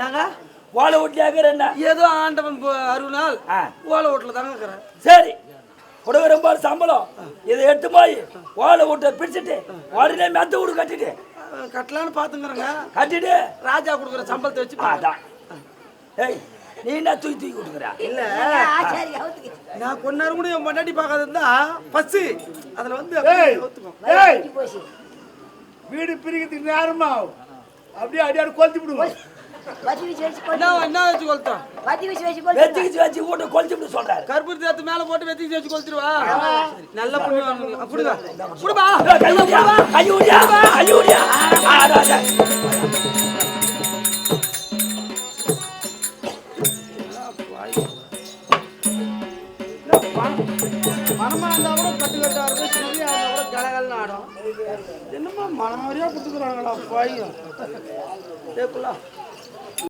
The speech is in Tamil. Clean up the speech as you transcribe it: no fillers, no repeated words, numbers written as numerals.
நாங்க ஓலை வீட்லயா இருக்கிறேன்? ஏதோ ஆண்டவன் அருள்நாள் ஓலை வீட்டுல தாங்க இருக்கிறேன். சரி, கொடுக்குற பாரு சம்பளம். இதை எடுத்து போய் ஓலை வீட்டை பிடிச்சிட்டு உடனே மெத்த வீடு கட்டிட்டு கட்டலான்னு பாத்துங்கிறேங்க. கட்டிட்டு ராஜா கொடுக்குற சம்பளத்தை வச்சு அதான். ஏய், நீ என்ன தூக்கி தூக்கி கொடுக்குற? இல்ல நான் கொஞ்ச நேரம் கூட என் பொண்டாட்டி பார்க்காத இருந்தா பஸ் அதுல வந்து வீடு பிரிக்கிறதுக்கு நேரமா அப்படியே அடியாடு கொளுத்தி விடுவோம். என்ன வச்சு கொளுத்தோம்? வெத்திக்கிச்சு வச்சு வீட்டை கொளுத்தி விட்டு சொல்றாரு. கருப்பூர் தேத்து மேல போட்டு வெத்திக்கிச்சு வச்சு கொளுத்திடுவா. நல்ல புண்ணியம் கொடுங்க. கொடுப்பா ஐயோடியா ஐயோடியா. மனமா இருந்தா கூட கட்டு கட்டா இருக்கும், சிறியா இருந்தா கூட கலகலன்னு ஆடும். என்னமா மனமாரியா கொடுத்துக்கிறாங்களா பாய்ங்க.